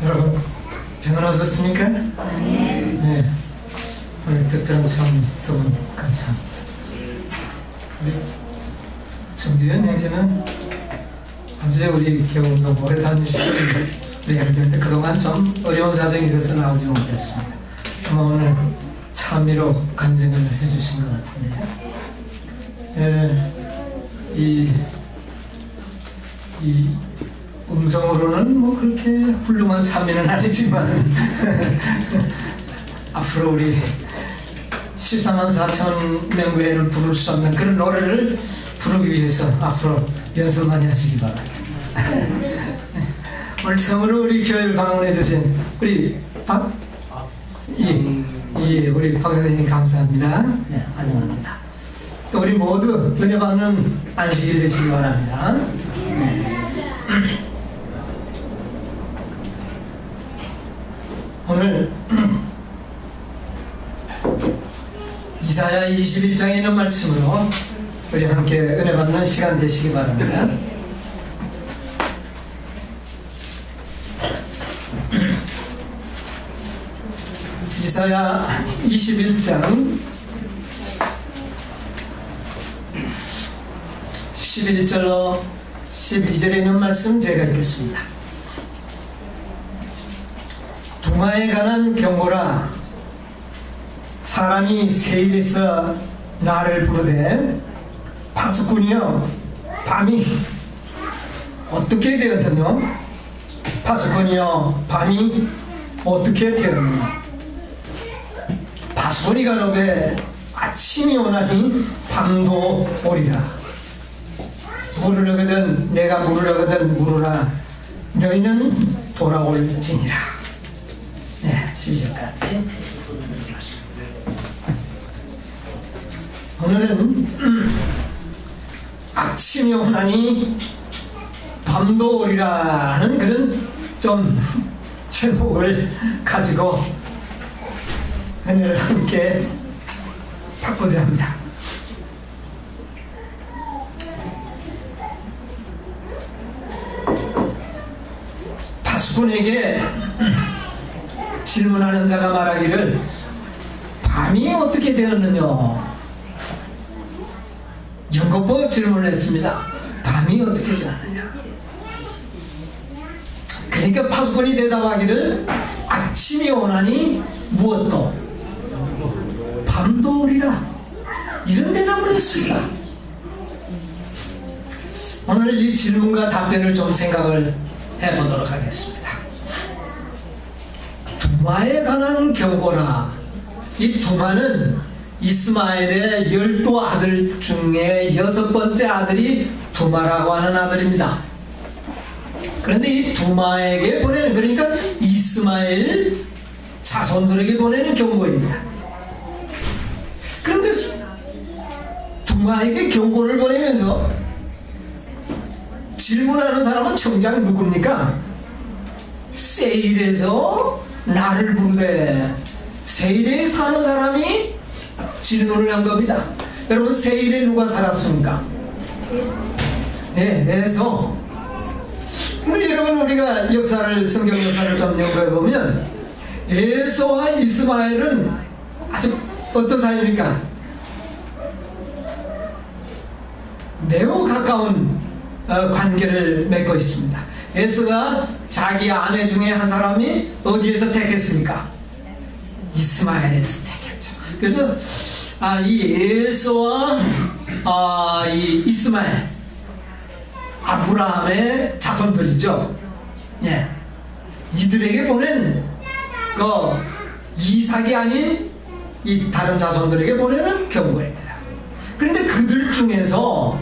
여러분 평안하셨습니까? 네. 오늘 특별한 처음 두 분 감사합니다. 우리 정지현 형제는 아주 우리 교우도 오래 다니시는 우리 형제인데 그동안 좀 어려운 사정이 있어서 나오지 못했습니다. 아마 오늘 참미로 간증을 해주신 것 같은데요. 이 음성으로는 뭐 그렇게 훌륭한 참미는 아니지만 앞으로 우리 14만 4천 명 외에는 부를 수 없는 그런 노래를 부르기 위해서 앞으로 연습 많이 하시기 바랍니다. 오늘 처음으로 우리 교회를 방문해 주신 우리 우리 박 선생님 감사합니다. 네, 환영합니다. 또 우리 모두 은혜 받는 안식일 되시기 바랍니다. 네. 오늘 이사야 21장에 있는 말씀으로 우리 함께 은혜 받는 시간 되시기 바랍니다. 이사야 21장 11절로 12절에 있는 말씀 제가 읽겠습니다. 두마에 관한 경고라. 사람이 세일에서 나를 부르되 파수꾼이여 밤이 어떻게 되었느냐? 파수꾼이여 밤이 어떻게 되었느냐? 파수꾼이 가로되 아침이 오나니 밤도 오리라. 물으려거든 내가 물으려거든 물으라. 너희는 돌아올지니라. 네, 12절까지. 오늘은 아침이 오나니 밤도 오리라는 그런 좀 제목을 가지고 은혜를 함께 받고자 합니다. 파수꾼에게 질문하는 자가 말하기를 밤이 어떻게 되었느냐? 연거푸 질문을 했습니다. 밤이 어떻게 되었느냐? 그러니까 파수꾼이 대답하기를 아침이 오나니 무엇도 밤도 오리라. 이런 대답을 했습니다. 오늘 이 질문과 답변을 좀 생각을 해보도록 하겠습니다. 두마에 관한 경고라. 이 두마는 이스마엘의 12아들 중에 6번째 아들이 두마라고 하는 아들입니다. 그런데 이 두마에게 보내는, 그러니까 이스마엘 자손들에게 보내는 경고입니다. 그런데 두마에게 경고를 보내면서 질문하는 사람은 정작 누굽니까? 세일에서 나를 부르되. 세일에 사는 사람이 질문을 한 겁니다. 여러분, 세일에 누가 살았습니까? 네, 에서. 근데 여러분, 우리가 역사를, 성경 역사를 좀 연구해 보면 에서와 이스마엘은 아주 어떤 사이입니까? 매우 가까운 관계를 맺고 있습니다. 에서가 자기 아내 중에 한 사람이 어디에서 택했습니까? 이스마엘에서 택했죠. 그래서 이 에서와 이 이스마엘, 아브라함의 자손들이죠. 예, 이들에게 보낸 이삭이 아닌 이 다른 자손들에게 보내는 경고입니다. 그런데 그들 중에서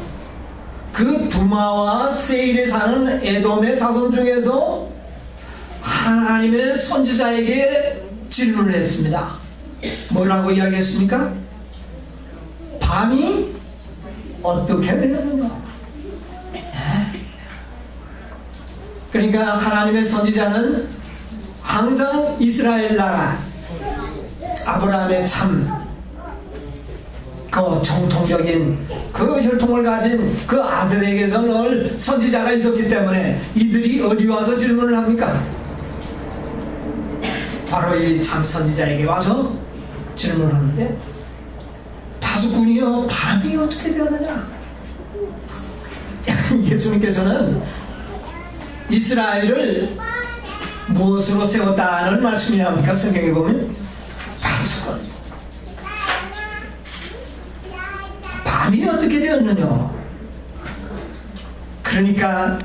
그 두마와 세일에 사는 에돔의 자손 중에서 하나님의 선지자에게 질문을 했습니다. 뭐라고 이야기했습니까? 밤이 어떻게 되느냐? 그러니까 하나님의 선지자는 항상 이스라엘 나라, 아브라함의 참 그 정통적인 그 혈통을 가진 그 아들에게서 늘 선지자가 있었기 때문에 이들이 어디 와서 질문을 합니까? 바로 이 참 선지자에게 와서 질문하는데, 파수꾼이여 밤이 어떻게 되었느냐? 예수님께서는 이스라엘을 무엇으로 세웠다는 말씀이 나옵니까? 성경에 보면 파수꾼. 밤이 어떻게 되었느냐? 그러니까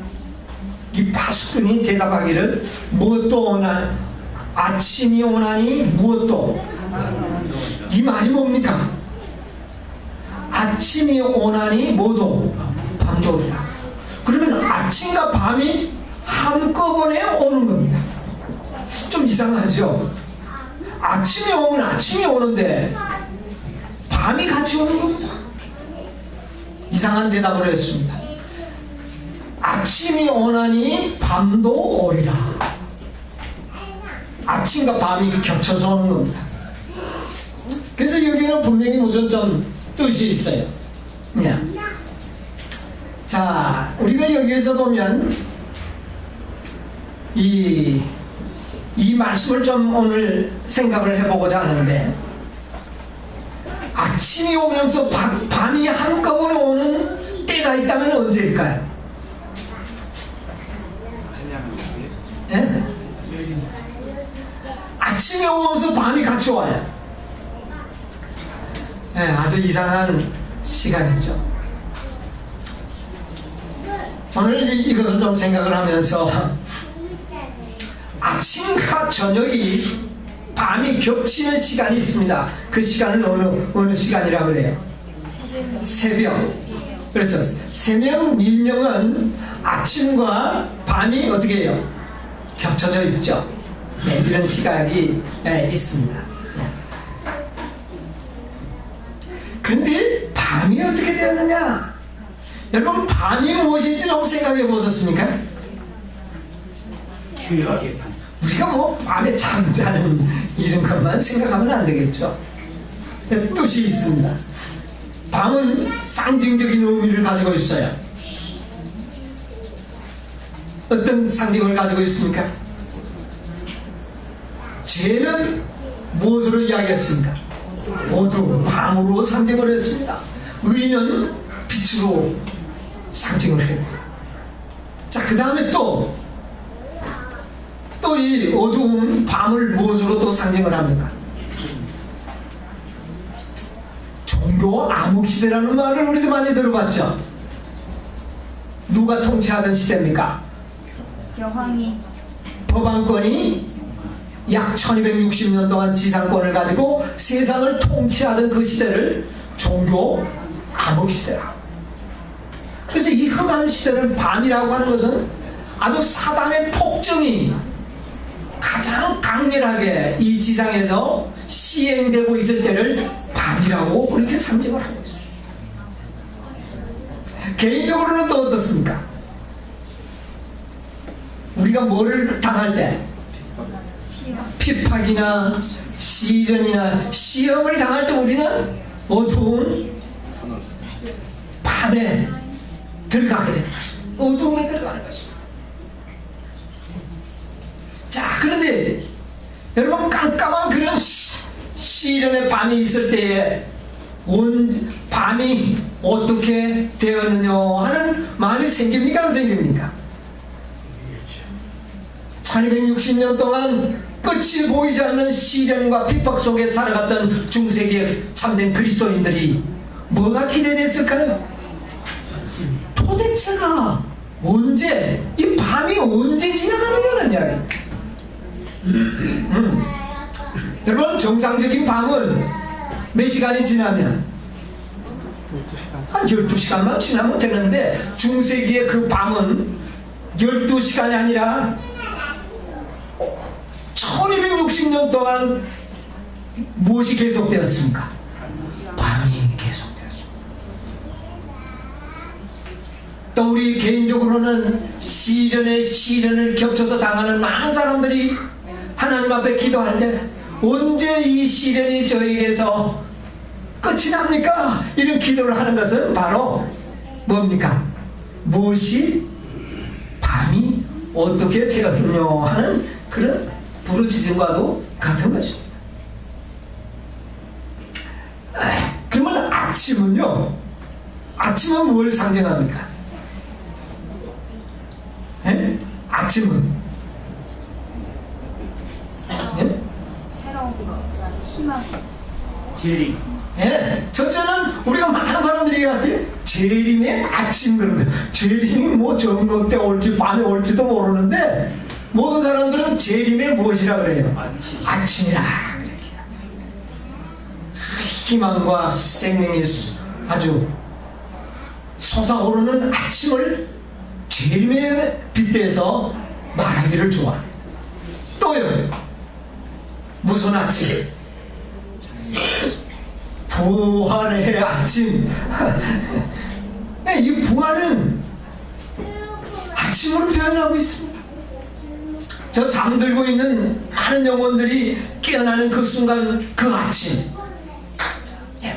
이 파수꾼이 대답하기를 무엇도 오나 아침이 오나니 무엇도, 이 말이 뭡니까? 아침이 오나니 뭐도 밤도 오리라. 그러면 아침과 밤이 한꺼번에 오는 겁니다. 좀 이상하죠? 아침이 오면 아침이 오는데 밤이 같이 오는 겁니다. 이상한 대답을 했습니다. 아침이 오나니 밤도 오리라. 아침과 밤이 겹쳐서 오는 겁니다. 그래서 여기는 분명히 무슨 좀 뜻이 있어요. 자, 우리가 여기에서 보면 이 말씀을 좀 오늘 생각을 해보고자 하는데, 아침이 오면서 밤이 한꺼번에 오는 때가 있다면 언제일까요? 예? 아침이 오면서 밤이 같이 와요. 예, 아주 이상한 시간이죠. 오늘 이것을 좀 생각을 하면서, 아침과 저녁이 밤이 겹치는 시간이 있습니다. 그 시간은 어느 시간이라고 그래요? 새벽. 그렇죠. 새벽 밀명은 아침과 밤이 어떻게 해요? 겹쳐져 있죠. 네, 이런 시각이 있습니다. 그런데 밤이 어떻게 되었느냐? 여러분, 밤이 무엇인지 좀 생각해 보셨습니까? 우리가 뭐 밤에 잠자는 이런 것만 생각하면 안 되겠죠. 뜻이 있습니다. 밤은 상징적인 의미를 가지고 있어요. 어떤 상징을 가지고 있습니까? 죄는 무엇으로 이야기했습니까? 어두움, 밤으로 상징을 했습니다. 의는 빛으로 상징을 했고, 자, 그 다음에 또 이 어두운 밤을 무엇으로 또 상징을 합니까? 종교 암흑시대라는 말을 우리도 많이 들어봤죠. 누가 통치하던 시대입니까? 여왕이, 법왕권이 약 1260년 동안 지상권을 가지고 세상을 통치하던 그 시대를 종교 암흑시대라. 그래서 이 흑암 시대를 밤이라고 하는 것은 아주 사단의 폭정이 가장 강렬하게 이 지상에서 시행되고 있을 때를 밤이라고 그렇게 상징을 하고 있어요. 개인적으로는 또 어떻습니까? 우리가 뭐를 당할 때, 피팍이나 시련이나 시험을 당할 때 우리는 어두운 밤에 들어가게 되는 것입니다. 어두움에 들어가는 것입니다. 자, 그런데 여러분, 깜깜한 그런 시련의 밤이 있을 때에 밤이 어떻게 되었느냐 하는 마음이 생깁니까? 안 생깁니까? 1260년 동안 끝이 보이지 않는 시련과 핍박 속에 살아갔던 중세기의 참된 그리스도인들이 뭐가 기대됐을까요? 도대체가 언제, 이 밤이 언제 지나가느냐는 이야기. 여러분, 정상적인 밤은 몇 시간이 지나면? 한 12시간만 지나면 되는데, 중세기의 그 밤은 12시간이 아니라 1260년 동안 무엇이 계속되었습니까? 밤이 계속되었습니다. 또 우리 개인적으로는 시련을 겹쳐서 당하는 많은 사람들이 하나님 앞에 기도할 때, 언제 이 시련이 저에게서 끝이 납니까? 이런 기도를 하는 것은 바로 뭡니까? 무엇이 밤이 어떻게 되었느냐 하는 그런 부르짖음과도 같은 것입니다. 그러면 아침은요, 아침은 뭘 상징합니까? 예? 아침은 예? 새로운 희망. 재림. 예, 첫째는 우리가 많은 사람들이 얘기하는데 재림의 아침 그런 거. 재림이 뭐 저녁 때 올지 밤에 올지도 모르는데 모든 사람들은 재림의 무엇이라 그래요? 아침이라. 희망과 생명이 아주 솟아오르는 아침을 재림에 빗대서 말하기를 좋아합니다. 또요, 무슨 아침? 부활의 아침. 이 부활은 아침으로 표현하고 있습니다. 저 잠들고 있는 많은 영혼들이 깨어나는 그 순간, 그 아침,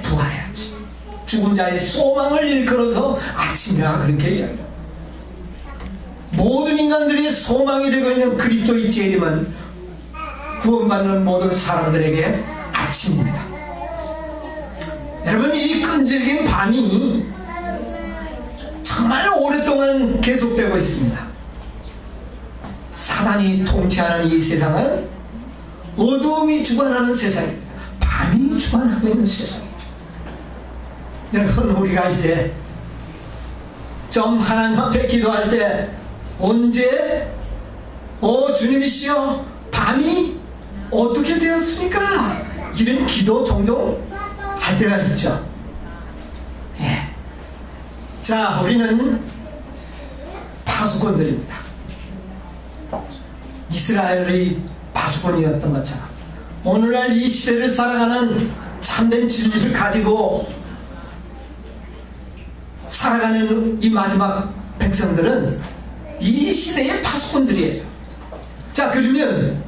부활의 아침. 죽은 자의 소망을 일컬어서 아침이라 그렇게 이야기합니다. 모든 인간들이 소망이 되고 있는 그리스도의 재림은 구원받는 모든 사람들에게 아침입니다. 여러분, 이 끈질긴 밤이 정말 오랫동안 계속되고 있습니다. 사단이 통치하는 이 세상은 어두움이 주관하는 세상입니다. 밤이 주관하고 있는 세상입니다. 여러분, 우리가 이제 좀 하나님 앞에 기도할 때 언제 주님이시여 밤이 어떻게 되었습니까? 이런 기도 종종 할 때가 있죠. 예. 자, 우리는 파수꾼들입니다. 이스라엘의 파수꾼이었던 것처럼 오늘날 이 시대를 살아가는 참된 진리를 가지고 살아가는 이 마지막 백성들은 이 시대의 파수꾼들이에요. 자, 그러면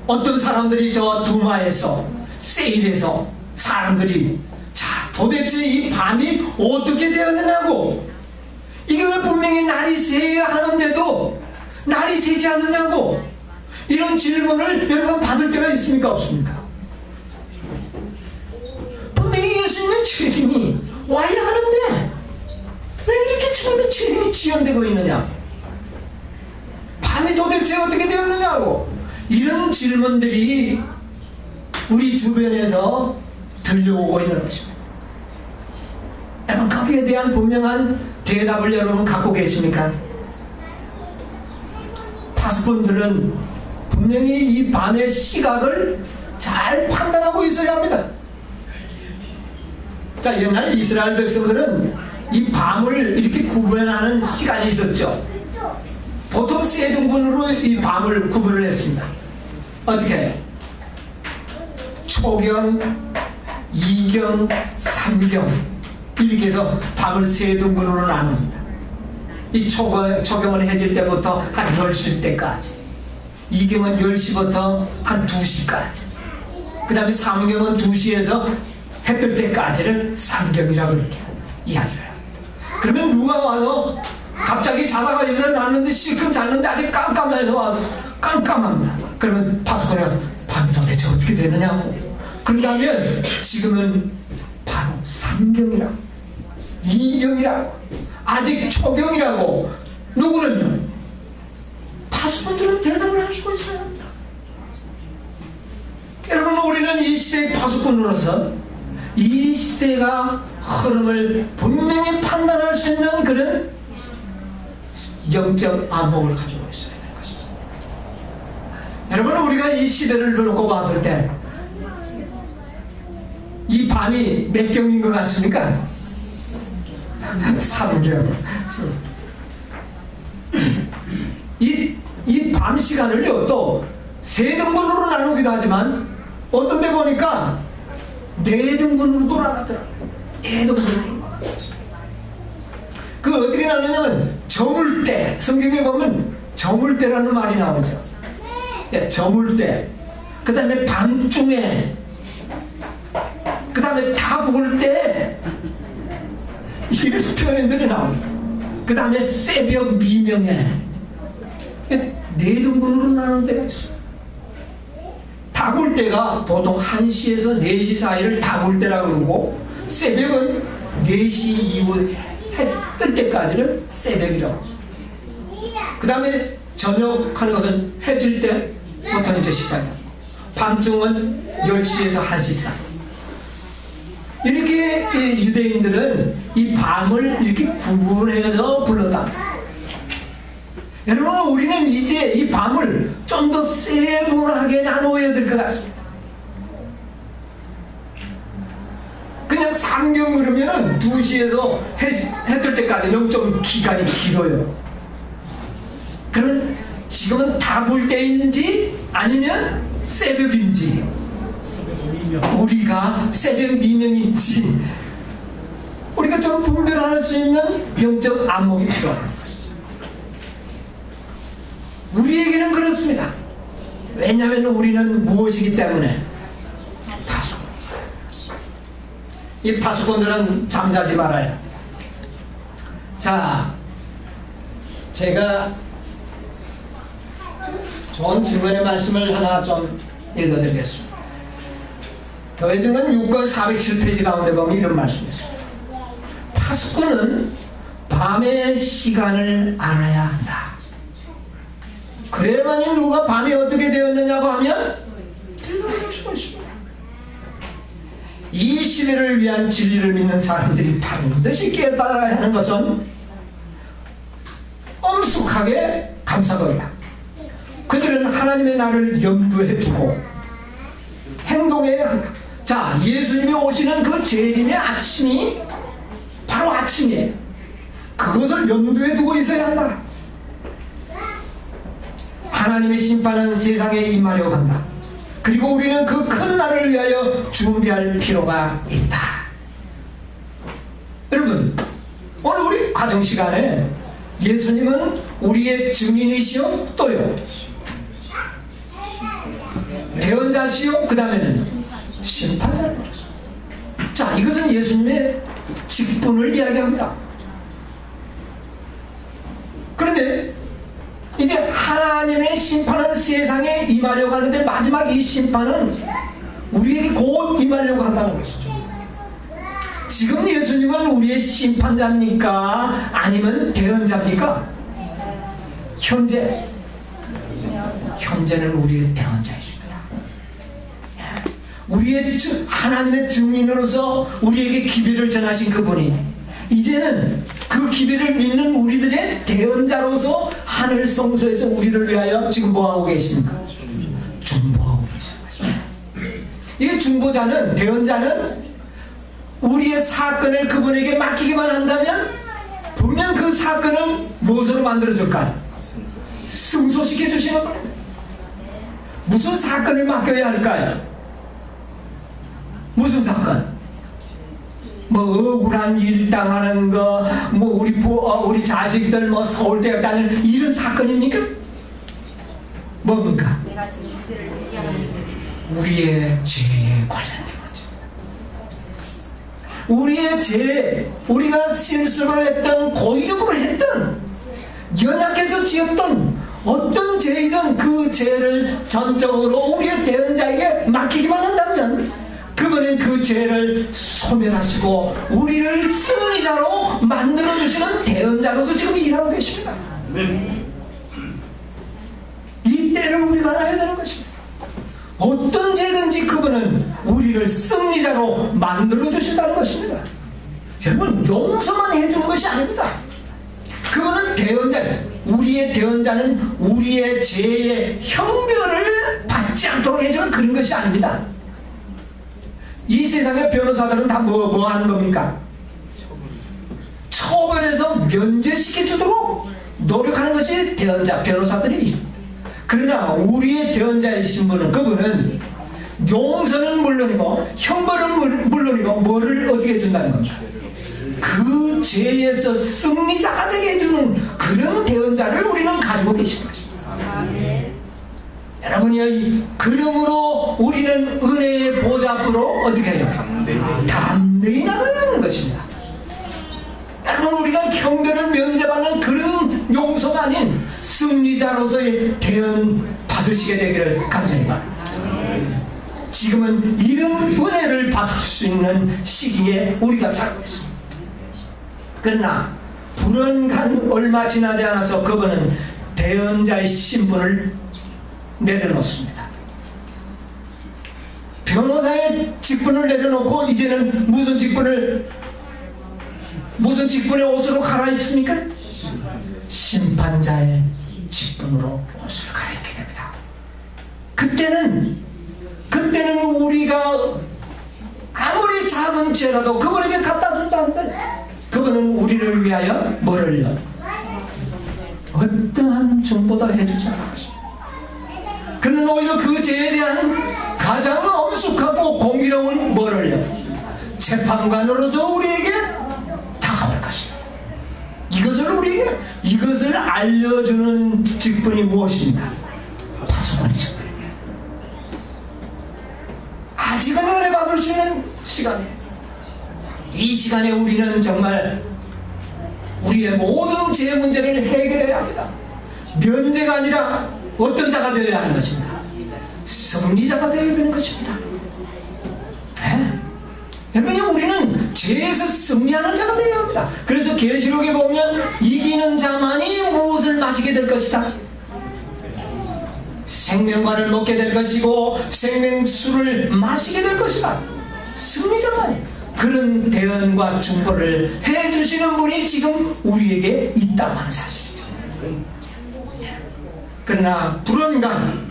어떤 사람들이 저 두마에서 세일에서 사람들이 자, 도대체 이 밤이 어떻게 되었느냐고, 이게 왜 분명히 날이 새야 하는데도 날이 새지 않느냐고, 이런 질문을 여러분 받을 때가 있습니까? 없습니까? 분명히 예수님의 책임이 와야 하는데 왜 이렇게 주님의 책임이 지연되고 있느냐, 밤이 도대체 어떻게 되었느냐고, 이런 질문들이 우리 주변에서 들려오고 있는 것입니다. 여러분, 거기에 대한 분명한 대답을 여러분 갖고 계십니까? 파수꾼들은 분명히 이 밤의 시각을 잘 판단하고 있어야 합니다. 자, 옛날 이스라엘 백성들은 이 밤을 이렇게 구분하는 시간이 있었죠. 보통 세 등분으로 이 밤을 구분을 했습니다. 어떻게 해요? 초경, 이경, 삼경, 이렇게 해서 밤을 세 등분으로 나눕니다. 이 초경은 해질 때부터 한 10시 때까지, 이경은 10시부터 한 2시까지, 그 다음에 삼경은 2시에서 해 뜰 때까지를 삼경이라고 이렇게 이야기를 합니다. 그러면 누가 와서 갑자기 자다가 일어났는데 실컷 잤는데 아직 깜깜해서 와서 깜깜합니다. 그러면 파수꾼이 와서 밤이 도대체 어떻게 되느냐고. 그러면 지금은 바로 삼경이라고, 이경이라고, 아직 초경이라고. 누구는요? 파수꾼들은 대답을 할 수가 있어야 합니다. 여러분, 우리는 이 시대의 파수꾼으로서 이 시대가 흐름을 분명히 판단할 수 있는 그런 영적 안목을 가지고 있어야 되는 것이죠. 여러분, 우리가 이 시대를 놓고 봤을 때 이 밤이 몇 경인 것 같습니까? 3경. 이 밤 시간을요, 또 세 등분으로 나누기도 하지만 어떤 데 보니까 4등분으로도 나누더라고요. 4등분으로. 그 어떻게 나누냐면 저물 때, 성경에 보면 저물 때라는 말이 나오죠. 네, 저물 때. 그 다음에 밤중에, 그 다음에 다 볼 때 이런 표현들이 나옵니다. 그 다음에 새벽 미명에 네 등분으로 나누는 데가 있어요. 다 볼 때가 보통 1시에서 4시 사이를 다 볼 때라고 그러고, 새벽은 4시 이후 해 뜰 때까지를 새벽이라고. 그 다음에 저녁하는 것은 해 질 때부터 이제 시작이에요. 밤중은 10시에서 1시 사이. 이렇게 유대인들은 이 밤을 이렇게 구분해서 불렀다. 여러분, 우리는 이제 이 밤을 좀 더 세분하게 나누어야 될 것 같습니다. 그냥 상경 그러면은 2시에서 해 뜰 때까지는 좀 기간이 길어요. 그럼 지금은 다 볼 때인지 아니면 새벽인지, 우리가 새벽 미명인지 우리가 좀 분별할 수 있는 영적 안목이 필요합니다. 우리에게는 그렇습니다. 왜냐하면 우리는 무엇이기 때문에? 파수꾼. 이 파수꾼들은 잠자지 말아야 합니다. 자, 제가 좋은 증언의 말씀을 하나 좀 읽어드리겠습니다. 더해증은 6권 407페이지 가운데 보면 이런 말씀이 있습니다. 파수꾼은 밤의 시간을 알아야 한다. 그래야만이 누가 밤이 어떻게 되었느냐고 하면 이 시대를 위한 진리를 믿는 사람들이 반드시 깨달아야 하는 것은 엄숙하게 감사거리다. 그들은 하나님의 날을 염두에 두고 행동해야 한다. 자, 예수님이 오시는 그 재림의 아침이 바로 아침이에요. 그것을 염두에 두고 있어야 한다. 하나님의 심판은 세상에 임하려고 한다. 그리고 우리는 그 큰 날을 위하여 준비할 필요가 있다. 여러분, 오늘 우리 가정시간에 예수님은 우리의 증인이시오, 또요 대언자시오, 그 다음에는 심판자입니다. 자, 이것은 예수님의 직분을 이야기합니다. 그런데 이제 하나님의 심판은 세상에 임하려고 하는데, 마지막 이 심판은 우리에게 곧 임하려고 한다는 것이죠. 지금 예수님은 우리의 심판자입니까? 아니면 대언자입니까? 현재는 우리의 대언자이십니다. 우리의 하나님의 증인으로서 우리에게 기별을 전하신 그분이 이제는 그 기별을 믿는 우리들의 대언자로서 하늘 성소에서 우리를 위하여 지금 뭐하고 계십니까? 중보하고 계십니다. 이 중보자는, 대언자는 우리의 사건을 그분에게 맡기기만 한다면 분명 그 사건은 무엇으로 만들어질까요? 승소시켜 주시는 거예요. 무슨 사건을 맡겨야 할까요? 무슨 사건? 뭐 억울한 일 당하는 거, 뭐 우리 자식들 뭐 서울대 가는 이런 사건입니까? 뭡니까? 내가 지금 죄를 얘기하는 우리의 죄에 관련된 거죠. 우리의 죄, 우리가 실수를 했던, 고의적으로 했던, 연약해서 지었던 어떤 죄이든 그 죄를 전적으로 우리의 대언자에게 맡기기만 한다면 그분은 그 죄를 소멸하시고 우리를 승리자로 만들어주시는 대언자로서 지금 일하고 계십니다. 이 때를 우리가 알아야 되는 것입니다. 어떤 죄든지 그분은 우리를 승리자로 만들어주신다는 것입니다. 여러분, 용서만 해주는 것이 아닙니다. 그분은 대언자, 우리의 대언자는 우리의 죄의 형벌을 받지 않도록 해주는 그런 것이 아닙니다. 이 세상의 변호사들은 다 뭐 하는 겁니까? 처벌해서 면제시켜 주도록 노력하는 것이 대언자, 변호사들이. 그러나 우리의 대언자이신 분은, 그분은 용서는 물론이고 형벌은 물론이고 뭐를 어떻게 해준다는 겁니까? 그 죄에서 승리자가 되게 해주는 그런 대언자를 우리는 가지고 계신 것입니다. 여러분이 그러므로 우리는 은혜의 보좌 앞으로 어떻게 해요? 승리자로서의 대응 받으시게 되기를 간절히 바랍니다. 지금은 이런 은혜를 받을 수 있는 시기에 우리가 살고 있습니다. 그러나 불언간 얼마 지나지 않아서 그분은 대언자의 신분을 내려놓습니다. 변호사의 직분을 내려놓고 이제는 무슨 직분의 옷으로 갈아입습니까? 심판자의 직분으로 옷을 갈아입게 됩니다. 그때는 우리가 아무리 작은 죄라도 그분에게 갖다 준다는데 그분은 우리를 위하여 뭐를요? 어떠한 중보도 해주지 않았습니다. 그는 오히려 그 죄에 대한 가장 엄숙하고 공의로운 뭐를요? 재판관으로서 우리에게 다가올 것입니다. 이것을 알려주는 직분이 무엇입니까? 파수꾼의 직분입니다. 아직은 은혜 받을 수 있는 시간입니다. 이 시간에 우리는 정말 우리의 모든 죄 문제를 해결해야 합니다. 면제가 아니라 어떤 자가 되어야 하는 것입니다. 승리자가 되어야 되는 것입니다. 네? 여러분, 우리는 죄에서 승리하는 자가 되어야 합니다. 그래서 계시록에 보면 이기는 자만이 무엇을 마시게 될 것이다? 생명관을 먹게 될 것이고 생명수를 마시게 될 것이다. 승리자만이. 그런 대언과 중보를 해주시는 분이 지금 우리에게 있다고 하는 사실이죠. 그러나 불언간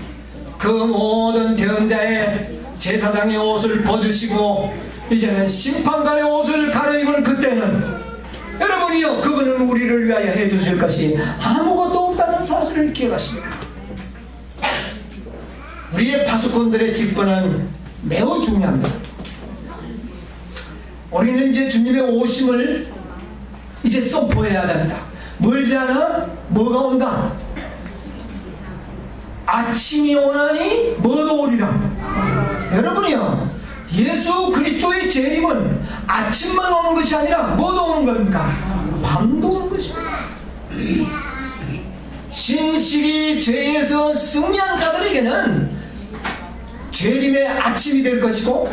그 모든 대언자의 제사장의 옷을 벗으시고 이제는 심판관의 옷을 갈아입은 그때는 여러분이요, 그분은 우리를 위하여 해주실 것이 아무것도 없다는 사실을 기억하십니다. 우리의 파수꾼들의 직분은 매우 중요합니다. 우리는 이제 주님의 오심을 이제 선포해야 됩니다. 멀지 않아 뭐가 온다? 아침이 오나니 뭐도 오리라. 여러분이요, 예수 그리스도의 재림은 아침만 오는 것이 아니라 뭐도 오는 겁니까? 밤도 오는 것입니다. 신실히 죄에서 승리한 자들에게는 재림의 아침이 될 것이고,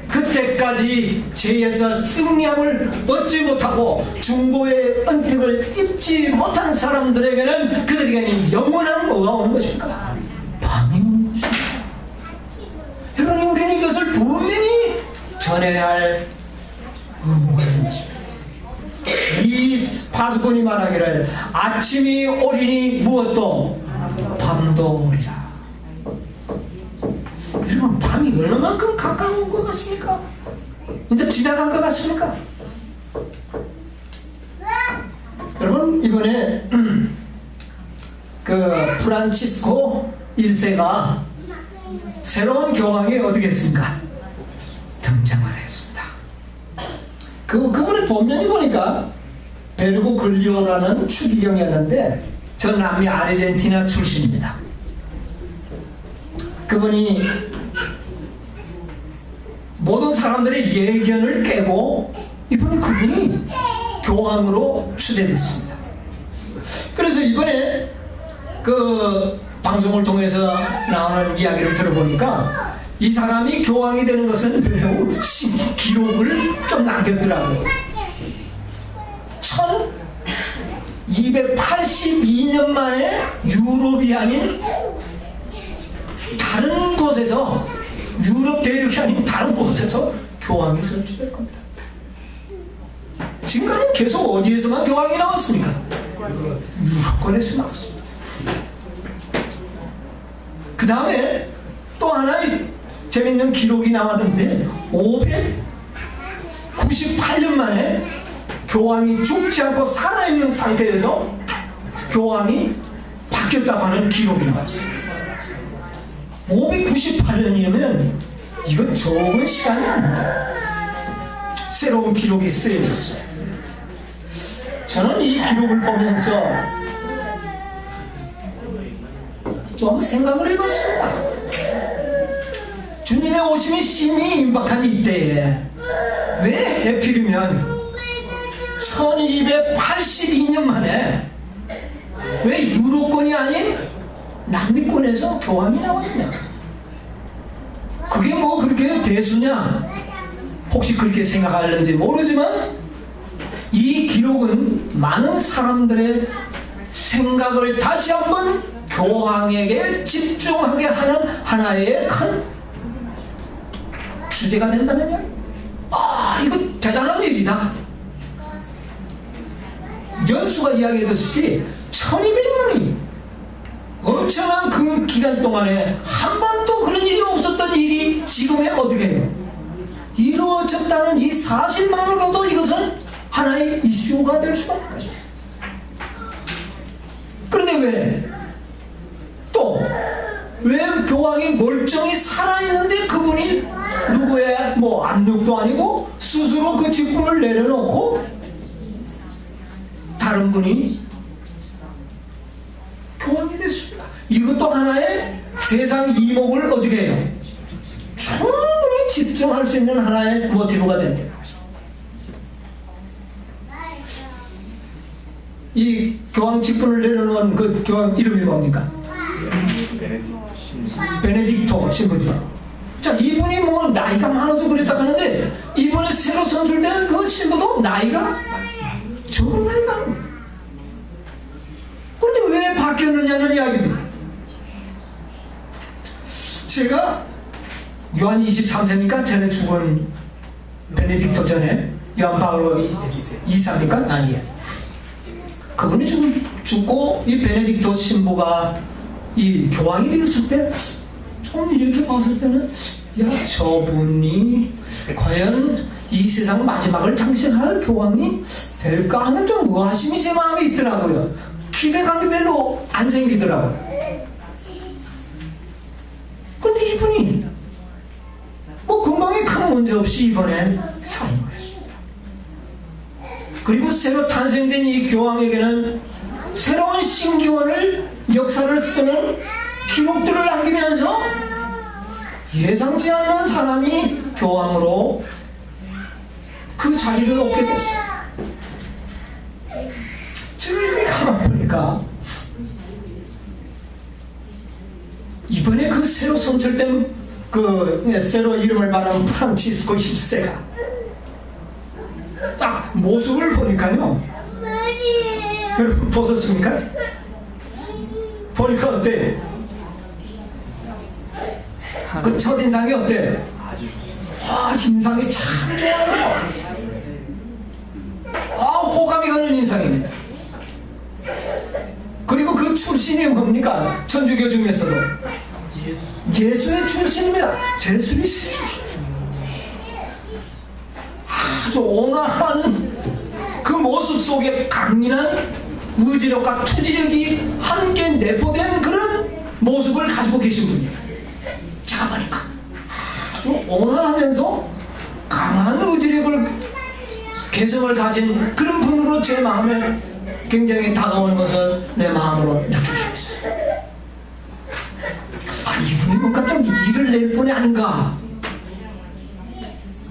그때까지 죄에서 승리함을 얻지 못하고 중보의 은택을 입지 못한 사람들에게는 그들에게는 영원한 뭐가 오는 것입니까? 밤이 오는 것입니다. 여러분, 우리는 이것을 분명히 전해야 할 의무가 있는 것입니다. 이 파수꾼이 말하기를 아침이 오리니 무엇도 밤도 오리라. 여러분, 밤이 얼마만큼 가까운 것 같습니까? 이제 지나간 것 같습니까? 여러분, 이번에 그 프란치스코 1세가 새로운 교황이 어디겠습니까? 등장을 했습니다. 그분의 본명이 보니까 베르고 글리오라는 추기경이었는데 전 남미 아르헨티나 출신입니다. 그분이 모든 사람들의 예견을 깨고 그분이 교황으로 추대됐습니다. 그래서 이번에 그 방송을 통해서 나오는 이야기를 들어보니까 이 사람이 교황이 되는 것은 매우 기록을 좀 남겼더라고요. 1282년 만에 유럽이 아닌 다른 곳에서, 유럽 대륙이 아닌 다른 곳에서 교황이 선출될 겁니다. 지금까지 계속 어디에서만 교황이 나왔습니까? 유럽권에서 나왔습니다. 그 다음에 또 하나의 재밌는 기록이 나왔는데 598년 만에 교황이 죽지 않고 살아있는 상태에서 교황이 바뀌었다고 하는 기록이 나왔습니다. 598년이면 이건 적은 시간이 아닙니다. 새로운 기록이 쓰여졌어요. 저는 이 기록을 보면서 좀 생각을 해봤습니다. 주님의 오심이 심히 임박한 이때에 왜 해필이면 1282년 만에 왜 유로권이 남미권에서 교황이 나왔냐? 그게 뭐 그렇게 대수냐? 혹시 그렇게 생각하는지 모르지만 이 기록은 많은 사람들의 생각을 다시 한번 교황에게 집중하게 하는 하나의 큰 주제가 된다면요? 이거 대단한 일이다. 연수가 이야기했듯이 1200년이 엄청난 그 기간 동안에 한 번도 그런 일이 없었던 일이 지금에 어떻게 해요? 이루어졌다는 이 사실만으로도 이것은 하나의 이슈가 될 수가 있는 것입니다. 그런데 왜 교황이 멀쩡히 살아있는데 그분이 누구의 뭐 압력도 아니고 스스로 그 직분을 내려놓고 다른 분이 교황이 됐습니다. 이것도 하나의 세상 이목을 어떻게 해요? 충분히 집중할 수 있는 하나의 모티브가 됩니다. 이 교황 직분을 내려놓은 그 교황 이름이 뭡니까? 베네딕토 신부죠. 자, 이분이 뭐 나이가 많아서 그랬다 하는데 이번에 새로 선출된 그 신부도 나이가 적은 나이가 아닙니다. 그런데 왜 바뀌었느냐는 이야기입니다. 제가 요한 23세입니까? 전에 죽은 베네딕토 전에 요한 바오로 2세입니까? 아니에요. 그분이 지금 죽고 이 베네딕토 신부가 이 교황이 되었을 때 좀 이렇게 봤을 때는 저분이 과연 이 세상 마지막을 장식할 교황이 될까 하는 좀 의아심이 제 마음에 있더라고요. 기대감이 별로 안 생기더라고요. 근데 이분이 뭐 건강에 큰 문제 없이 이번에 사임을 했습니다. 그리고 새로 탄생된 이 교황에게는 새로운 신기원을 역사를 쓰는 기록들을 남기면서 예상치 않는 사람이 교황으로 그 자리를 얻게 됐어요. 제가 이렇게 가만 보니까 이번에 그 새로 선출된 그 새로 이름을 받은 프란치스코 1세가 딱 모습을 보니까요. 여러분 보셨습니까? 보니까 어때? 그 첫인상이 어때? 인상이 참 좋아요. 호감이 가는 인상입니다. 그리고 그 출신이 뭡니까? 천주교 중에서도 예수의 출신입니다. 제수리 출신. 아주 온화한 그 모습 속에 강인한 의지력과 투지력이 함께 내포된 그런 모습을 가지고 계신 분이에요. 제가 보니까 아주 온화하면서 강한 의지력을 개성을 가진 그런 분으로 제 마음에 굉장히 다가오는 것을 내 마음으로 느낄 수 있어요. 이분이 뭔가 좀 일을 낼 분이 아닌가.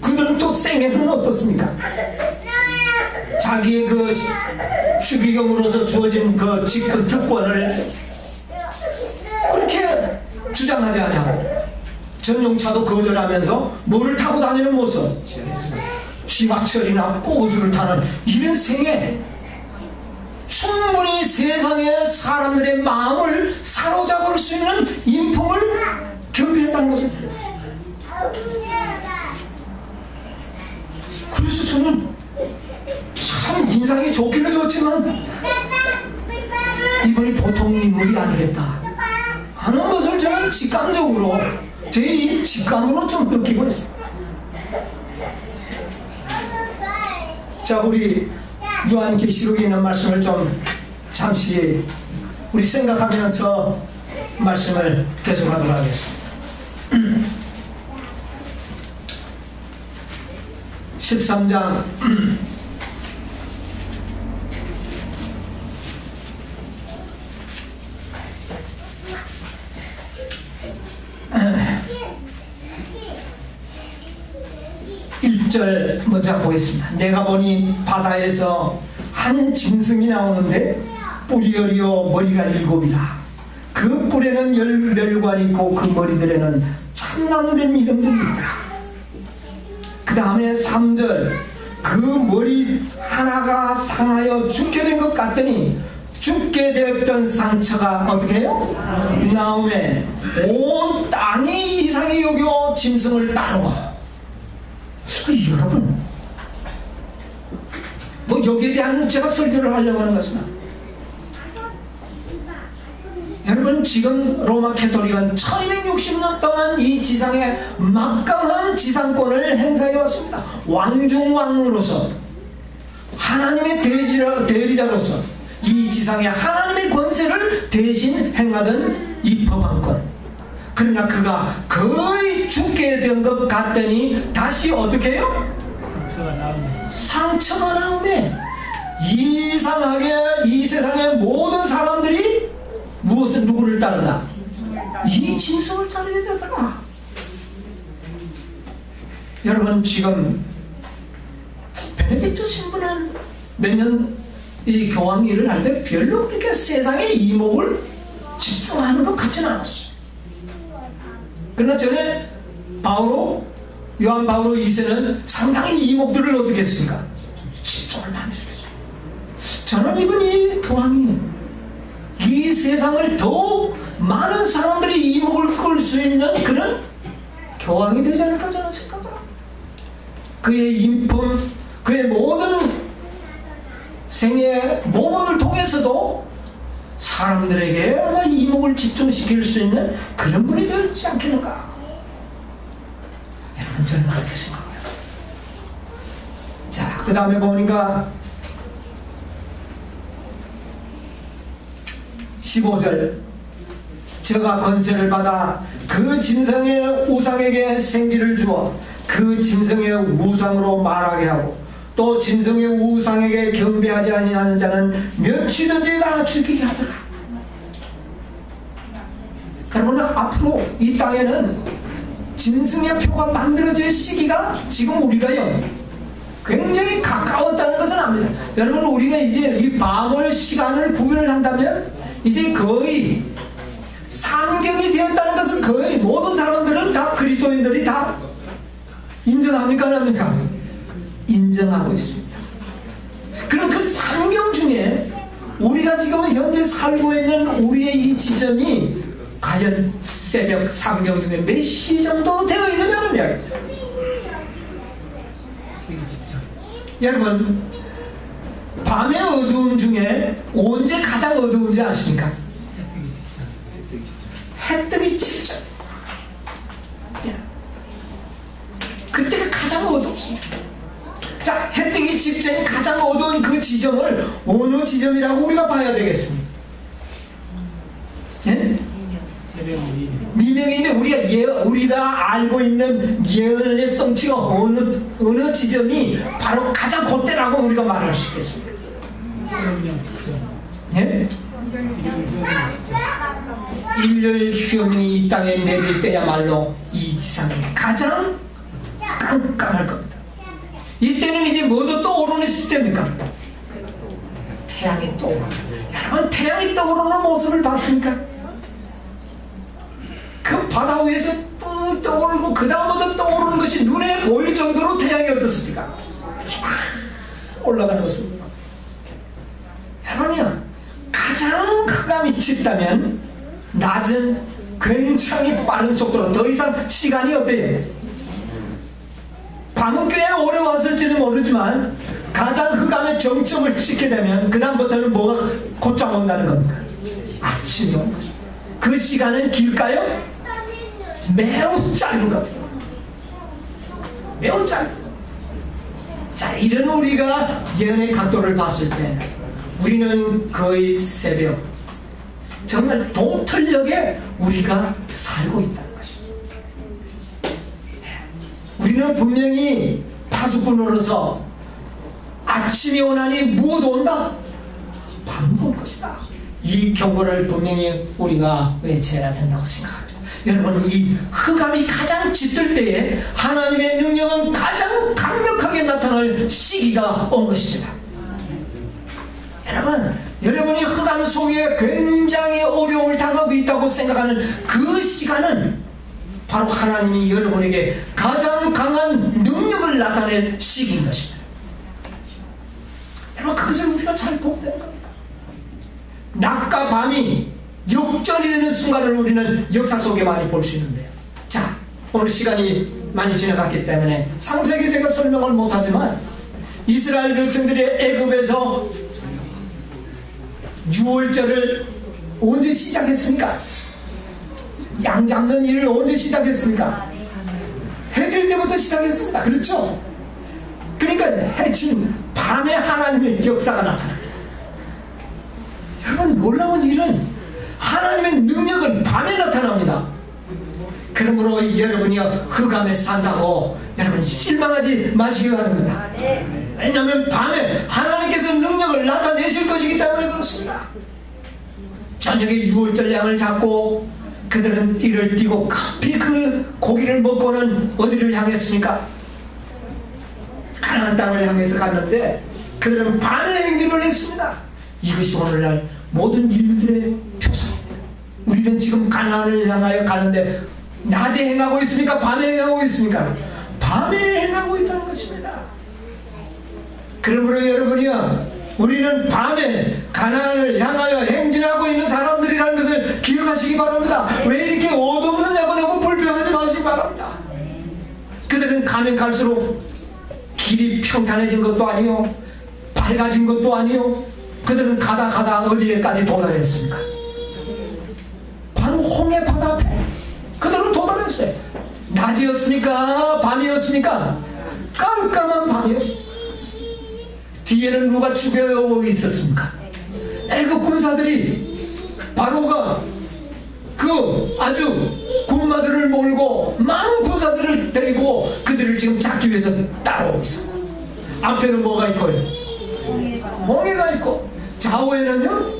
그들은 또 생애는 어떻습니까? 자기의 그 추기경으로서 주어진 그 직급 특권을 그렇게 주장하지 않냐고. 전용차도 거절하면서 뭐를 타고 다니는 모습, 지하철이나 버스를 타는 이런 생애, 충분히 세상의 사람들의 마음을 사로잡을 수 있는 인품을 겸비했다는 것을. 그래서 저는 참 인상이 좋기는 좋지만 이분이 보통 인물이 아니겠다 하는 것을 저는 직감적으로 제 이 직감으로 좀 느끼고 있어요. 자, 우리 요한계시록에 있는 말씀을 좀 잠시 우리 생각하면서 말씀을 계속하도록 하겠습니다. 13장 1절 먼저 보겠습니다. 내가 보니 바다에서 한 짐승이 나오는데 뿔이 여리요 머리가 7이라 그 뿔에는 멸관이 있고 그 머리들에는 참나무된 이름들이 있더라. 그 다음에 3절, 그 머리 하나가 상하여 죽게 된 것 같더니 죽게 되었던 상처가 어떻게 해요? 나오매 온 땅이 이상히 여겨 짐승을 따르고. 여러분, 뭐 여기에 대한 제가 설교를 하려고 하는 것은, 여러분 지금 로마 캐토릭은 1260년 동안 이 지상에 막강한 지상권을 행사해 왔습니다. 왕중왕으로서, 하나님의 대리자로서 이 지상에 하나님의 권세를 대신 행하던 이 법안권. 그러나 그가 거의 죽게 된 것 같더니 다시 어떻게 해요? 상처가 나오네. 이상하게 이 세상의 모든 사람들이 누구를 따른다? 이 짐승을 따르게 되더라. 여러분 지금 베네딕트 신부는 몇 년 이 교황 일을 할 때 별로 그렇게 세상의 이목을 집중하는 것 같지는 않았어요. 그러나 전에 요한 바오로 2세는 상당히 이목들을 어떻게 했습니까? 집중을 많이 했어요. 저는 이분이 교황이 이 세상을 더욱 많은 사람들이 이목을 끌 수 있는 그런 교황이 되지 않을까 저는 생각을 합니다. 그의 인품, 그의 모든 생애 모범을 통해서도 사람들에게 아마 이목을 집중시킬 수 있는 그런 분이 되지 않겠는가. 여러분 저는 그렇게 생각해요. 자, 그 다음에 보니까 15절, 저가 권세를 받아 그 짐승의 우상에게 생기를 주어 그 짐승의 우상으로 말하게 하고 또 짐승의 우상에게 경배하지 아니하는 자는 몇이든지 다 죽이게 하더라. 여러분 앞으로 이 땅에는 짐승의 표가 만들어질 시기가 지금 우리가요 굉장히 가까웠다는 것은 압니다. 여러분 우리가 이제 이 밤을 시간을 구별을 한다면 이제 거의 상경이 되었다는 것은 거의 모든 사람들은 다 그리스도인들이 다 인정합니까? 안 합니까? 인정하고 있습니다. 그럼 그 상경 중에 우리가 지금 현재 살고 있는 우리의 이 지점이 과연 새벽 상경 중에 몇 시 정도 되어 있느냐는 이야기죠. 여러분 밤의 어두움 중에 언제 가장 어두운지 아십니까? 해 뜨기 직전. 그때가 가장 어둡습니다. 자, 해 뜨기 직전이 가장 어두운 그 지점을 어느 지점이라고 우리가 봐야 되겠습니까? 예? 미명인데 우리가 알고 있는 예언의 성취가 어느 지점이 바로 가장 그때라고 우리가 말할 수 있겠습니까? 예? 일요일 휴영이 이 땅에 내릴 때야말로 이 지상이 가장 깜깜할 겁니다. 이때는 이제 뭐도 떠오르는 시대입니까? 태양이 떠오르는. 여러분 태양이 떠오르는 모습을 봤습니까? 그 바다 위에서 뚱 떠오르고 그 다음부터 떠오르는 것이 눈에 보일 정도로 태양이 어떻습니까? 올라가는 것입니다. 여러분이요 가장 흑암이 짙다면 낮은 굉장히 빠른 속도로 더 이상 시간이 어때요? 밤은 꽤 오래 왔을지는 모르지만 가장 흑암의 정점을 찍게 되면 그 다음부터는 뭐가 곧장 온다는 겁니까? 아침이 오는 거죠. 그 시간은 길까요? 매우 짧은 겁니다. 매우 짧은. 자, 이런 우리가 예언의 각도를 봤을 때 우리는 거의 새벽 정말 동틀녘에 우리가 살고 있다는 것입니다. 우리는 분명히 파수꾼으로서 아침이 오나니 무엇 온다? 밤이 올 것이다. 이 경고를 분명히 우리가 외쳐야 된다고 생각합니다. 여러분 이 흑암이 가장 짙을 때에 하나님의 능력은 가장 강력하게 나타날 시기가 온 것입니다. 여러분, 여러분이 흑암 속에 굉장히 어려움을 당하고 있다고 생각하는 그 시간은 바로 하나님이 여러분에게 가장 강한 능력을 나타낼 시기인 것입니다. 여러분, 그것을 우리가 잘 보면 되는 겁니다. 낮과 밤이 역전이 되는 순간을 우리는 역사 속에 많이 볼 수 있는데요. 자, 오늘 시간이 많이 지나갔기 때문에 상세하게 제가 설명을 못하지만 이스라엘 백성들이 애굽에서 유월절을 언제 시작했습니까? 양 잡는 일을 언제 시작했습니까? 해질 때부터 시작했습니다. 그렇죠? 그러니까 해친 밤에 하나님의 역사가 나타납니다. 여러분, 놀라운 일은 하나님의 능력은 밤에 나타납니다. 그러므로 여러분이 흑암에 산다고 여러분 실망하지 마시기 바랍니다. 왜냐하면 밤에 하나님께서 능력을 나타내실 것이기 때문에 그렇습니다. 저녁에 유월절 양을 잡고 그들은 띠를 띠고 급히 그 고기를 먹고는 어디를 향했습니까? 가나안 땅을 향해서 갔는데 그들은 밤에 행진을 했습니다. 이것이 오늘날 모든 인류들의 표상입니다. 우리는 지금 가나안을 향하여 가는데 낮에 행하고 있습니까? 밤에 행하고 있습니까? 밤에 행하고 있다는 것입니다. 그러므로 여러분이요, 우리는 밤에 가나안을 향하여 행진하고 있는 사람들이라는 것을 기억하시기 바랍니다. 왜 이렇게 어둡느냐고 너무 불평하지 마시기 바랍니다. 그들은 가면 갈수록 길이 평탄해진 것도 아니요, 밝아진 것도 아니요, 그들은 가다 어디에까지 도달했습니까? 바로 홍해 바다 앞에 그들은 도달했어요. 낮이었습니까? 밤이었습니까? 깜깜한 밤이었습니다. 뒤에는 누가 죽여 있었습니까? 애굽 군사들이 바로가 그 아주 군마들을 몰고 많은 군사들을 데리고 그들을 지금 잡기 위해서 따라오고 있습니다. 앞에는 뭐가 있고요? 홍해가 있고, 좌우에는요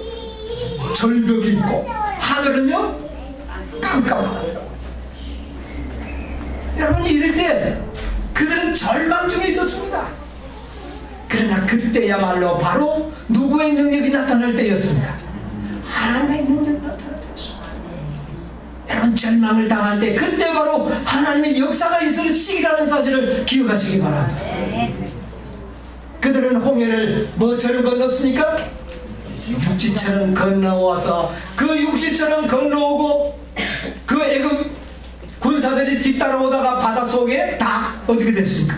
절벽이 있고, 하늘은요 깜깜하다. 여러분, 이럴 때 그들은 절망 중에 있었습니다. 그러나 그때야말로 바로 누구의 능력이 나타날 때였습니까? 하나님의 능력이 나타날 때였습니다. 여러분, 절망을 당할 때 그때 바로 하나님의 역사가 있을 시기라는 사실을 기억하시기 바랍니다. 그들은 홍해를 뭐처럼 건넜습니까? 육지처럼 건너와서 그 육지처럼 건너오고 그 애굽 군사들이 뒤따라오다가 바닷속에 다 어떻게 됐습니까?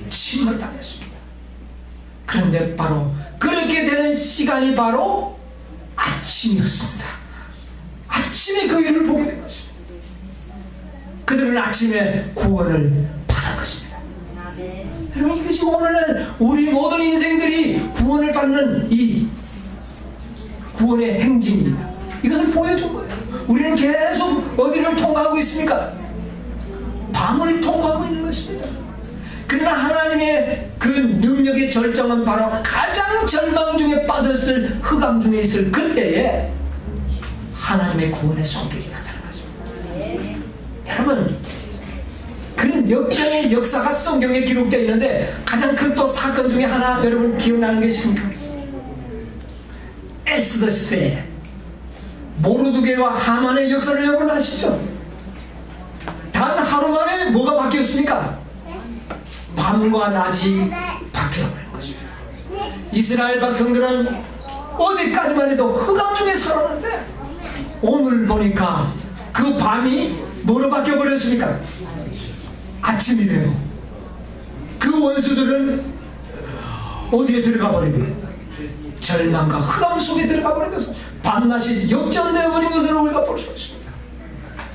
침몰당했습니다. 그런데 바로 그렇게 되는 시간이 바로 아침이었습니다. 아침에 그 일을 보게 된 것입니다. 그들은 아침에 구원을 받은 것입니다. 여러분, 이것이 오늘날 우리 모든 인생들이 구원을 받는 이 구원의 행진입니다. 이것을 보여준 거예요. 우리는 계속 어디를 통과하고 있습니까? 밤을 통과하고 있는 것입니다. 그러나 하나님의 그 능력의 절정은 바로 가장 절망 중에 빠졌을 흑암 중에 있을 그때에 하나님의 구원의 손길이 나타나는 것입니다. 여러분, 그런 역경의 역사가 성경에 기록되어 있는데 가장 큰 또 사건 중에 하나 여러분 기억나는 게 있습니까? 에스더 시대에 모르드게와 하만의 역사를 여러분 아시죠? 단 하루 만에 뭐가 바뀌었습니까? 밤과 낮이 바뀌어버린 것입니다. 이스라엘 백성들은 어제까지만 해도 흑암 중에 살았는데 오늘 보니까 그 밤이 뭐로 바뀌어버렸습니까? 아침이 되고 그 원수들은 어디에 들어가 버립니까? 절망과 흑암 속에 들어가 버린 것은 밤낮이 역전되어 버린 것을 우리가 볼 수 있습니다.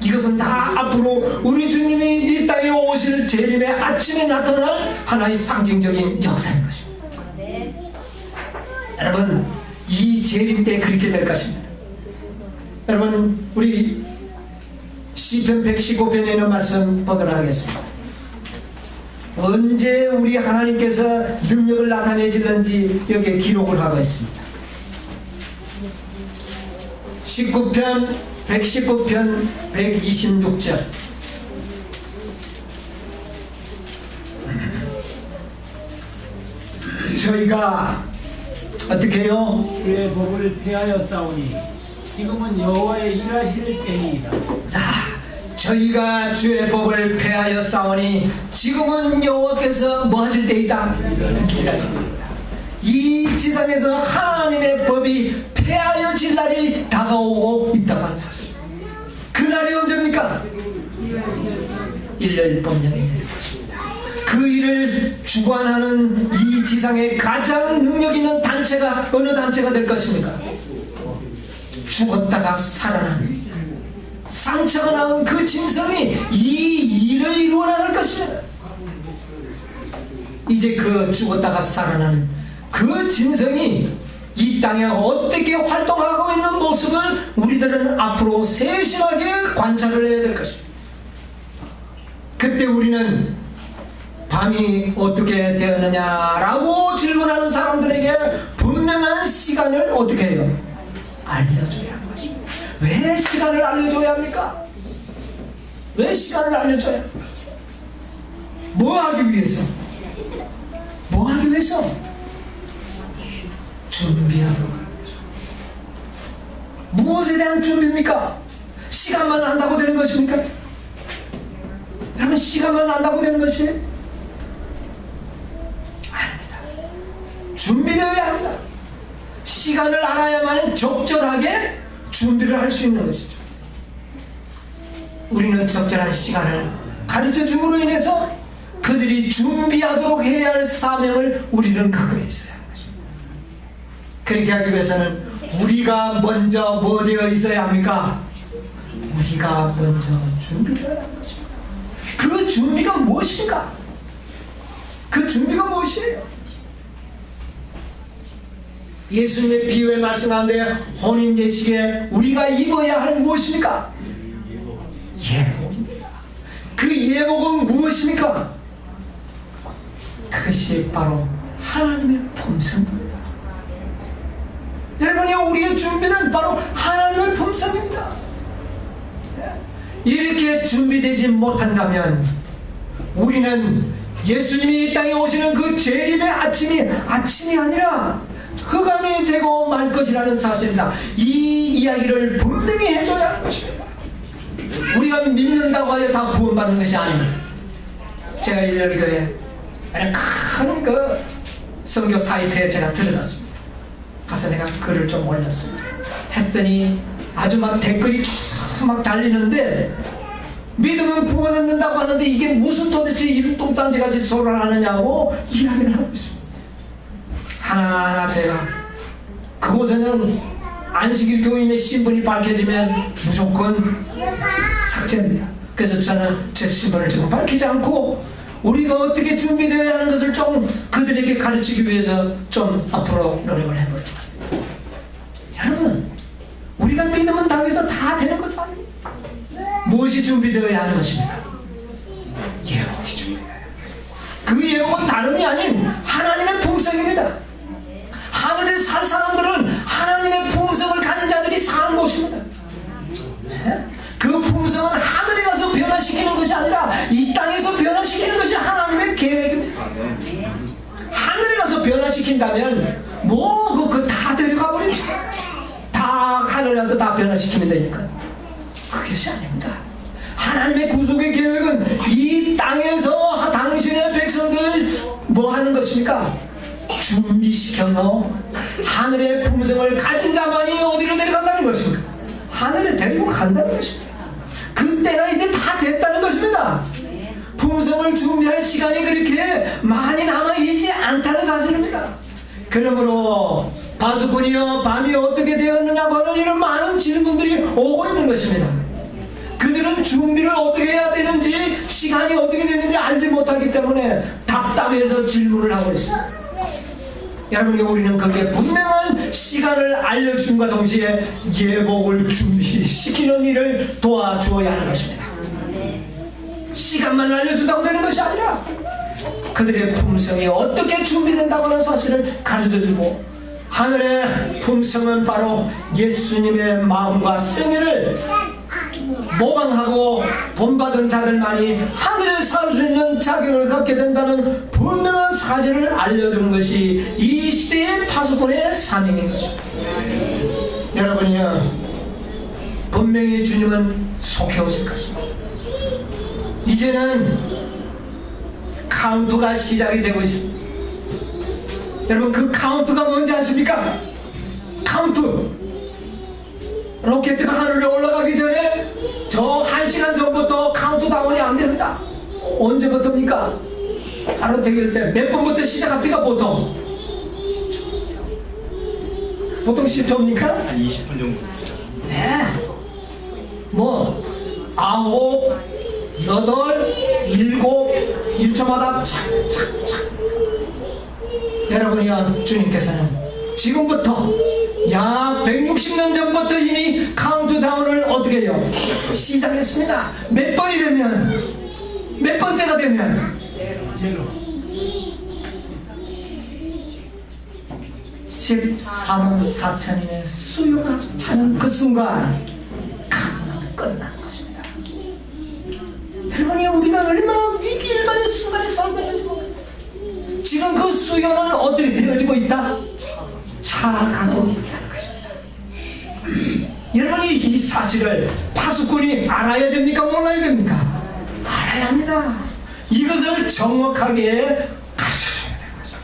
이것은 다 앞으로 우리 주님이 이 땅에 오실 재림의 아침에 나타날 하나의 상징적인 역사인 것입니다. 여러분, 이 재림 때 그렇게 될 것입니다. 여러분, 우리 시편 115편에 있는 말씀 보도록 하겠습니다. 언제 우리 하나님께서 능력을 나타내시든지 여기에 기록을 하고 있습니다. 119편 126절. 저희가 어떻게 해요? 그의 법을 폐하여 싸우니 지금은 여호와의 일하실 때이다. 자, 저희가 주의 법을 폐하여 싸우니 지금은 여호와께서 뭐 하실 때이다? 일하십니다. 이 지상에서 하나님의 법이 폐하여질 날이 다가오고 있다고 하는 사실. 그 날이 언제입니까? 일요일 법령이 내릴 것입니다. 그 일을 주관하는 이 지상에 가장 능력 있는 단체가 어느 단체가 될 것입니까? 죽었다가 살아난 상처가 나온 그 짐승이 이 일을 이루어 나갈 것입니다. 이제 그 죽었다가 살아난 그 짐승이 이 땅에 어떻게 활동하고 있는 모습을 우리들은 앞으로 세심하게 관찰을 해야 될 것입니다. 그때 우리는 밤이 어떻게 되었느냐라고 질문하는 사람들에게 분명한 시간을 어떻게 해요? 알려줘야 하는 것입니다. 왜 시간을 알려줘야 합니까? 왜 시간을 알려줘야 합니까? 뭐 하기 위해서? 뭐 하기 위해서? 준비하도록 하는 거죠. 무엇에 대한 준비입니까? 시간만 안다고 되는 것입니까? 여러분, 시간만 안다고 되는 것이 아닙니다. 준비되어야 합니다. 시간을 알아야만 적절하게 준비를 할 수 있는 것이죠. 우리는 적절한 시간을 가르쳐 줌으로 인해서 그들이 준비하도록 해야 할 사명을 우리는 갖고 있어야 하는 것입니다. 그렇게 하기 위해서는 우리가 먼저 뭐 되어 있어야 합니까? 우리가 먼저 준비를 해야 하는 것입니다. 그 준비가 무엇입니까? 그 준비가 무엇이에요? 예수님의 비유의 말씀 가운데 혼인제식에 우리가 입어야 할 무엇입니까? 예복입니다. 그 예복은 무엇입니까? 그것이 바로 하나님의 품성입니다. 여러분이 우리의 준비는 바로 하나님의 품성입니다. 이렇게 준비되지 못한다면 우리는 예수님이 이 땅에 오시는 그 재림의 아침이 아니라 흑암이 되고 말 것이라는 사실입니다. 이 이야기를 분명히 해줘야 하는 것입니다. 우리가 믿는다고 하여 다 구원받는 것이 아닙니다. 제가 일요일교회 큰 그 선교 사이트에 제가 들어갔습니다. 가서 내가 글을 좀 올렸습니다. 했더니 아주 막 댓글이 막 달리는데 믿으면 구원 얻는다고 하는데 이게 무슨 도대체 이런 똥단지같이 소리를 하느냐고 이야기를 하고 있습니다. 하나하나 제가 그곳에는 안식일 교인의 신분이 밝혀지면 무조건 삭제입니다. 그래서 저는 제 신분을 지금 밝히지 않고 우리가 어떻게 준비되어야 하는 것을 좀 그들에게 가르치기 위해서 좀 앞으로 노력을 해보려고 합니다. 여러분, 우리가 믿으면 당해서 다 되는 것은 아닙니다. 무엇이 준비되어야 하는 것입니까? 예복이 준비되어야 합니다. 그 예복은 다름이 아닌 하나님의 품성입니다. 하늘에 살 사람들은 하나님의 품성을 가진 자들이 사는 곳입니다. 네? 그 품성은 하늘에 가서 변화시키는 것이 아니라 이 땅에서 변화시키는 것이 하나님의 계획입니다. 하늘에 가서 변화시킨다면 뭐 그거 다 데려가 버리죠. 다 하늘에 가서 다 변화시키면 되니까. 그것이 아닙니다. 하나님의 구속의 계획은 이 땅에서 당신의 백성들 뭐 하는 것입니까? 준비시켜서 하늘의 품성을 가진 자만이 어디로 데려간다는 것입니까? 하늘에 데리고 간다는 것입니다. 그때가 이제 다 됐다는 것입니다. 품성을 준비할 시간이 그렇게 많이 남아있지 않다는 사실입니다. 그러므로 바수꾼이여 밤이 어떻게 되었느냐고 하는 이런 많은 질문들이 오고 있는 것입니다. 그들은 준비를 어떻게 해야 되는지 시간이 어떻게 되는지 알지 못하기 때문에 답답해서 질문을 하고 있습니다. 여러분, 우리는 거기에 분명한 시간을 알려줌과 동시에 예복을 준비시키는 일을 도와주어야 하는 것입니다. 시간만 알려준다고 되는 것이 아니라 그들의 품성이 어떻게 준비된다고 하는 사실을 가르쳐주고, 하늘의 품성은 바로 예수님의 마음과 생애를 모방하고 본받은 자들만이 하늘에 살 수 있는 자격을 갖게 된다는 분명한 사실을 알려주는 것이 이 시대의 파수꾼의 사명인 것입니다. 여러분이요, 분명히 주님은 속해 오실 것입니다. 이제는 카운트가 시작이 되고 있습니다. 여러분, 그 카운트가 뭔지 아십니까? 카운트. 로켓트가 하늘에 올라가기 전에 저 1시간 전부터 카운트다운이 안 됩니다. 언제부터입니까? 바로 되길 때 몇 번부터 시작합니까? 보통 10초입니까? 한 20분 정도. 네. 뭐 9, 8, 7, 1초마다 착착착. 여러분이요, 주님께서는 지금부터 약 160년 전부터 이미 카운트다운을 어떻게 해요? 시작했습니다. 몇 번이 되면, 몇 번째가 되면 제로. 13만 4천인의 수요가 차는 그 순간 카운트다운이 끝난 것입니다. 여러분이 우리가 얼마나 위기일만의 순간에 살고 있는지 모릅니다. 지금 그 수요는 어떻게 되어지고 있다? 차가고 있다는 것입니다. 여러분이 이 사실을 파수꾼이 알아야 됩니까? 몰라야 됩니까? 알아야 합니다. 이것을 정확하게 가르쳐줘야 되는 거죠.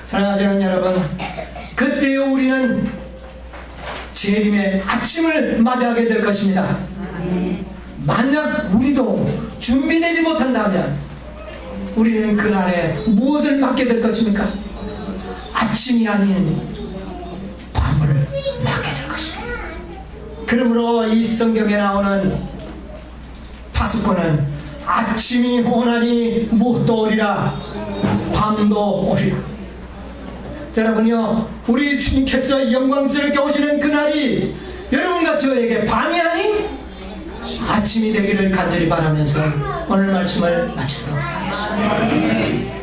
사랑하시는 여러분, 그때 우리는 재림의 아침을 맞이하게 될 것입니다. 만약 우리도 준비되지 못한다면 우리는 그날에 무엇을 맞게 될 것입니까? 아침이 아닌 밤을 맞게 될 것입니다. 그러므로 이 성경에 나오는 파수꾼은 아침이 오나니 무엇도 오리라, 밤도 오리라. 여러분요, 우리 주님께서 영광스럽게 오시는 그날이 여러분과 저에게 밤이 아닌 아침이 되기를 간절히 바라면서 오늘 말씀을 마치도록 하겠습니다.